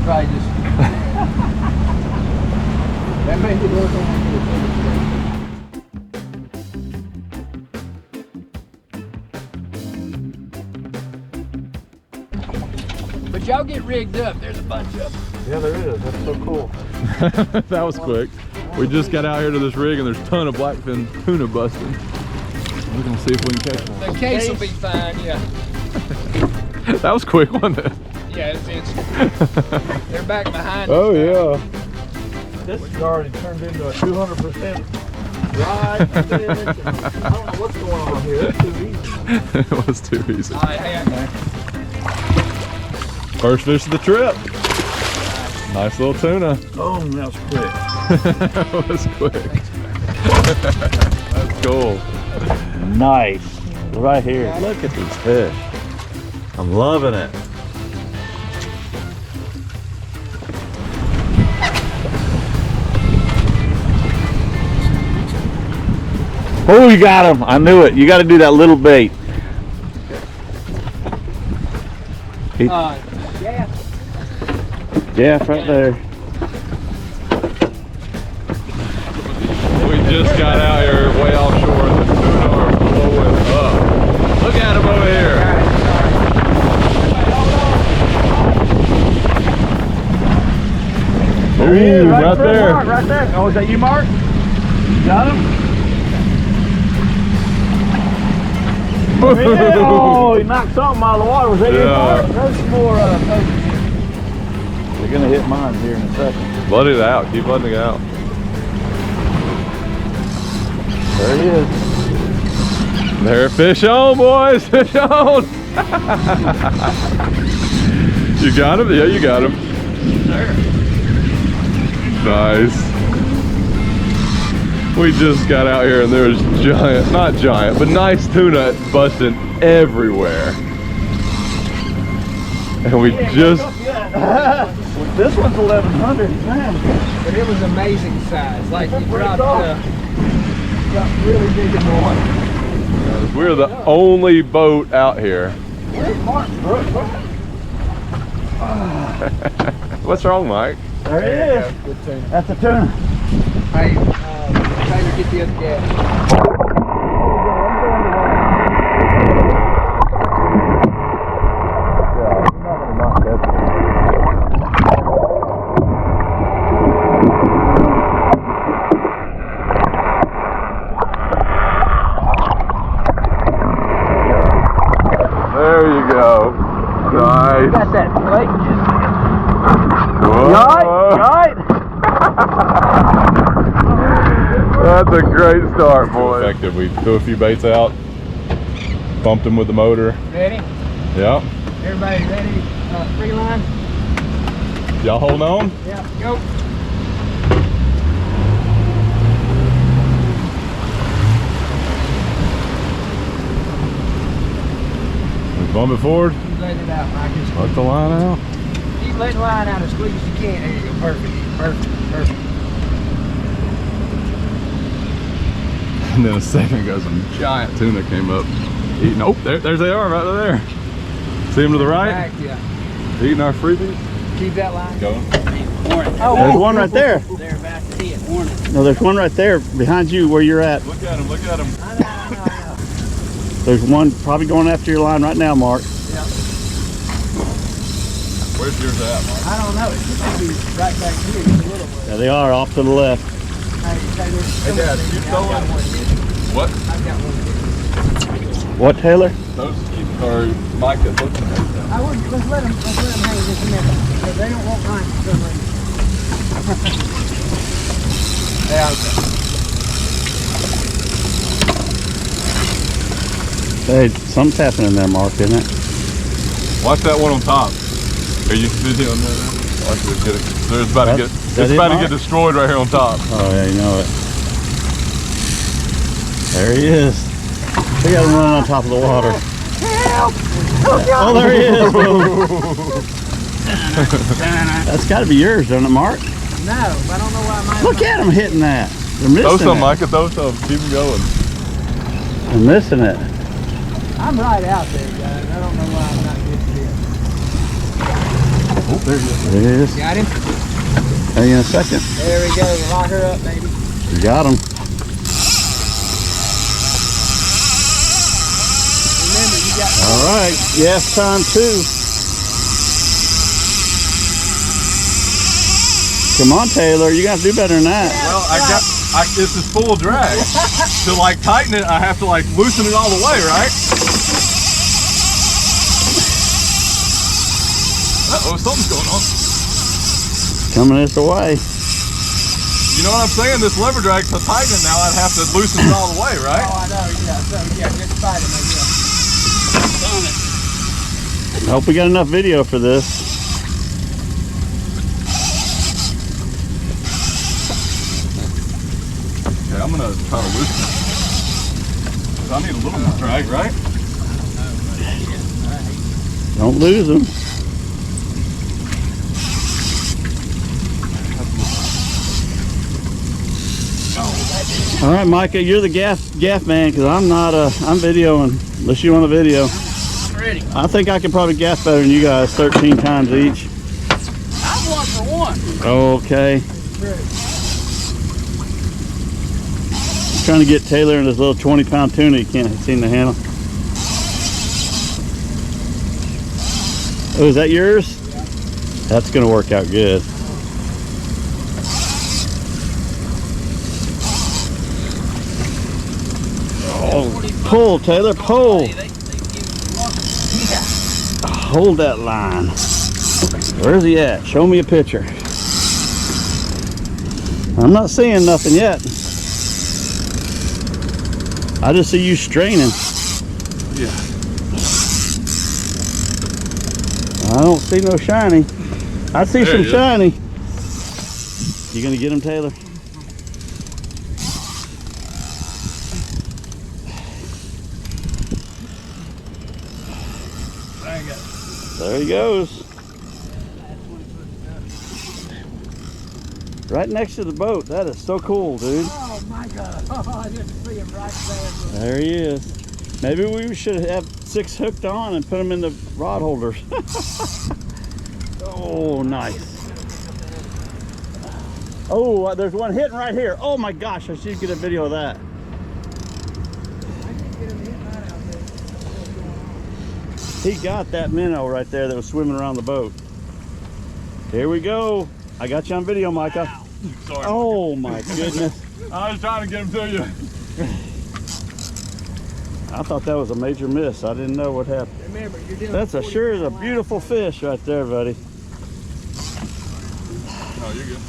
probably just... that made it look like. But y'all get rigged up. There's a bunch of them. Yeah, there is. That's so cool. That was quick. We just got out here to this rig and there's a ton of blackfin tuna busting. We're gonna see if we can catch one. The case will be fine, yeah. That was quick, wasn't it? Yeah, it's instant. They're back behind us. Oh yeah. This has already turned into a 200% dry fish. I don't know what's going on here. It's too easy. It was too easy. All right, hang on. First fish of the trip. Nice little tuna. Oh, that was quick. That was quick. That's cool. Nice. Right here. Look at these fish. I'm loving it. Oh, you got him. I knew it. You got to do that little bait. Jeff right there. We just got out here way offshore and the tuna are blowing up. Look at him over here. There he is, right there. Mark, right there. Oh, is that you, Mark? Got him? Oh, he knocked something out of the water. Was that you, Mark? There's some more They're going to hit mine here in a second. Let it out. Keep letting it out. There he is. There, fish on, boys. Fish on. You got him? Yeah, you got him. There. Nice. We just got out here and there's giant, not giant, but nice tuna busting everywhere. And we just... This one's 1,100, man. But it was amazing size. Like you dropped got really big in the water. We're the only boat out here. Where's Mark Brooks? What's wrong, Mike? There he is. Good tuna. That's a tuna. Hey, Taylor, get the other gas. There you go. Nice. Got that flake. Whoa. Right. That's a great start, boy. Effective. We threw a few baits out, bumped them with the motor. Ready? Yep. Everybody ready? Free line? Y'all holding on? Yeah, go. Bump it forward. Keep letting it out, Mike. Let the line out. Keep letting the line out as quick as you can. There you go. Perfect. Perfect. Perfect. And then a second ago, some giant tuna came up eating. Oh, there they are, right there. See them to the right? Back, yeah. Eating our freebies. Keep that line going. Oh, There's one right there. They're about to hit. Warning. No, there's one right there behind you where you're at. Look at him, look at him. I know. There's one probably going after your line right now, Mark. Yeah. Where's yours at, Mark? I don't know. It should be right back here just a little bit. Yeah, they are off to the left. Hey, Taylor. Hey, Dad, keep going. What? I've got one here. What, Taylor? Those keep, or Mike that looks at that. I would, let's let them hang just a minute. They don't want mine for some reason. Yeah, okay. Hey, something's happening there, Mark, isn't it? Watch that one on top. Are you busy on that? Watch it get it. It's about to get. It's about to get destroyed right here on top. Oh yeah, you know it. There he is. We got him running on top of the water. Help! Oh, there he is. That's got to be yours, doesn't it, Mark? No, I don't know why mine. Look at him hitting that. They're missing Throw some, it. Micah. Throw some. Keep them going. They're missing it. I'm right out there, guys. I don't know why I'm not getting Oh, there he is. There he is. Got him? Hang in a second. There we go. Lock her up, baby. You got him. Remember, you got. All right. Yes, time 2. Come on, Taylor. You got to do better than that. Well, this is full drag. To like tighten it, I have to like loosen it all the way, right? Uh-oh, something's going on. Coming this way. You know what I'm saying? This lever drag, to tighten it now, I'd have to loosen it all the way, right? Oh, I know. Yeah. So yeah, just fight him. I hope we got enough video for this. Okay, I'm gonna try to loosen it. I need a little more drag, right? Don't lose them. All right, Micah, you're the gaff man, because I'm not. I'm videoing. Unless you want a video. I'm ready. I think I could probably gaff better than you guys, 13 times each. I'm 1 for 1. Okay. Trying to get Taylor in this little 20-pound tuna. You can't seem to handle. Oh, is that yours? Yeah. That's gonna work out good. Oh, pull, Taylor, pull. Hold that line. Where's he at? Show me a picture. I'm not seeing nothing yet. I just see you straining. Yeah. I don't see no shiny. I see There some he is. shiny. You gonna get him, Taylor? There he goes. Right next to the boat. That is so cool, dude. Oh my God. Oh, I just see him right there. There he is. Maybe we should have 6 hooked on and put them in the rod holders. Oh, nice. Oh, there's one hitting right here. Oh my gosh, I should get a video of that. He got that minnow right there that was swimming around the boat. Here we go. I got you on video, Micah. Sorry. Oh my goodness. I was trying to get him to you. I thought that was a major miss. I didn't know what happened. Remember, you're doing. That's sure is a beautiful fish right there, buddy. Oh, you're good.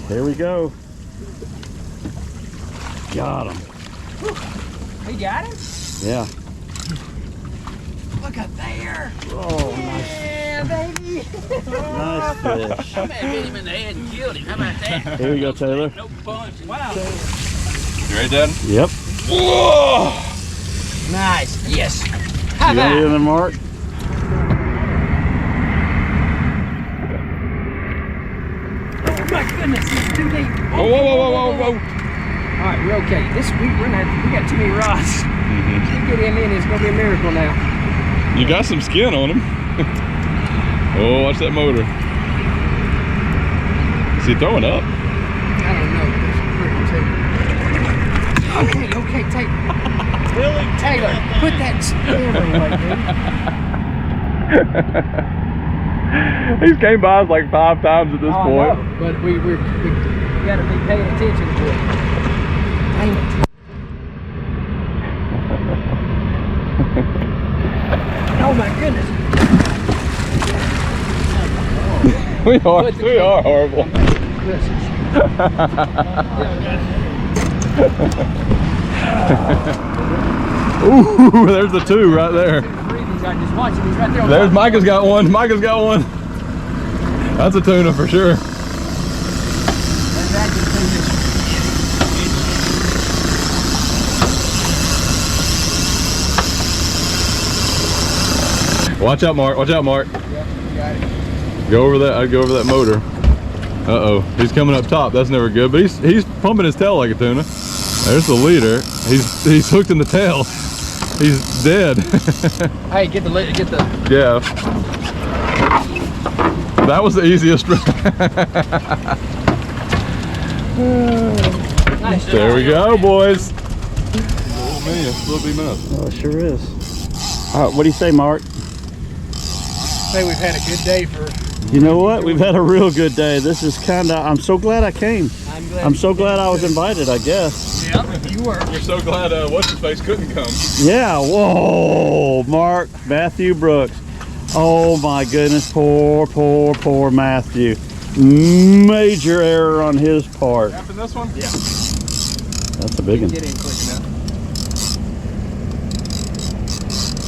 Here we go. Got him. He got him. Yeah. Look up there. Oh, nice. Yeah, baby. Nice fish. I may have hit him in the head and killed him. How about that? Here we go, Taylor. No punch. Wow. You ready, Dad? Yep. Whoa! Nice. Yes. You How got it in about? there, Mark? Oh my goodness, it's too deep. Whoa, whoa, whoa, whoa, whoa. All right, we're okay. We got too many rods. You get him in, it's gonna be a miracle now. You got some skin on him. Oh, watch that motor. Is he throwing up? I don't know. Okay, Taylor. Taylor, put that camera away, dude. He's came by us like 5 times at this Oh, point. I know, but we gotta be paying attention to it. Dang it. Oh my goodness. We are horrible. Ooh, there's the 2 right there. Just watch him. He's right there. There's Micah's got one. Micah's got one. That's a tuna for sure. Watch out, Mark. Watch out, Mark. Yep, you got it. Go over that. I'd go over that motor. Uh-oh. He's coming up top. That's never good. But he's pumping his tail like a tuna. There's the leader. He's hooked in the tail. He's dead. Hey, get the Yeah. That was the easiest. There we go, boys. Little B-minus. Oh, it sure is. What do you say, Mark? Say we've had a good day for. You know what? We've had a real good day. This is kind of, I'm so glad I came. I'm so glad I was invited, I guess. Yep, you were. We're so glad what's-his-face couldn't come. Yeah, whoa, Mark, Matthew Brooks. Oh my goodness, poor Matthew. Major error on his part. Gaffing this one? Yeah. That's a big one. Get in quick enough.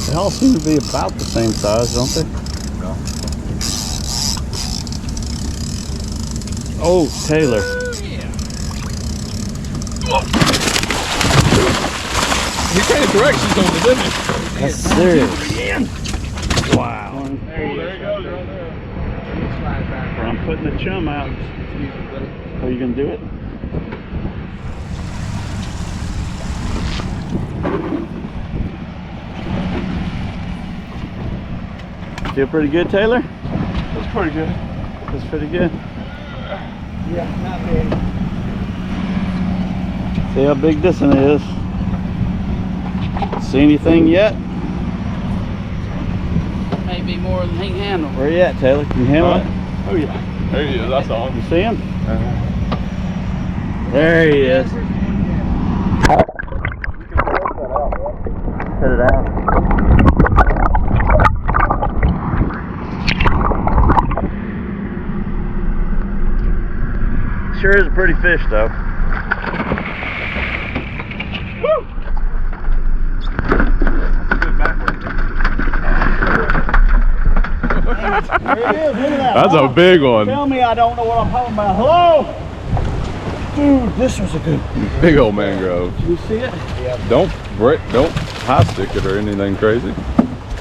They all seem to be about the same size, don't they? No. Oh, Taylor. He changed directions on the, didn't he? That's serious. Wow. There he goes, right there. I'm putting the chum out. Are you gonna do it? Feel pretty good, Taylor? That's pretty good. That's pretty good. Yeah, not big. See how big this one is. See anything yet? Maybe more than he can handle. Where you at, Taylor? Can you handle it? Oh yeah. There he is. I saw him. You see him? There he is. Set it out. Sure is a pretty fish, though. Woo! There he is. Look at that. That's a big one. Tell me I don't know what I'm talking about. Hello? Dude, this was a good one. Big old mangrove. Did you see it? Don't high stick it or anything crazy.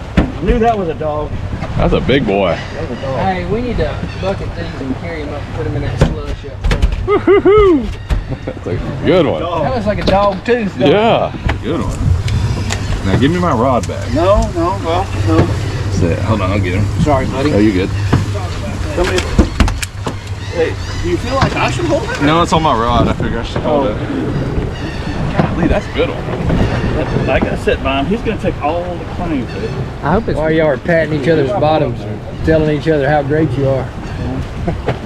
I knew that was a dog. That's a big boy. That was a dog. Hey, we need to bucket these and carry them up and put them in that slush up front. Woo-hoo-hoo. That's a good one. That looks like a dog tooth. Though. Yeah. Good one. Now give me my rod back. No, well, no. Hold on, I'll get him. Sorry, buddy. Oh, you good? Somebody, hey, do you feel like I should hold it? No, it's on my rod. I figure I should hold it. Golly, that's a good one. I gotta sit by him. He's gonna take all the claim for it. I hope it's while y'all are patting each other's bottoms and telling each other how great you are.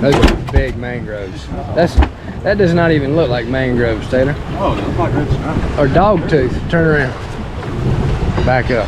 Those are big mangroves. That does not even look like mangroves, Taylor. Oh, that's not good stuff. Or dog tooth. Turn around. Back up.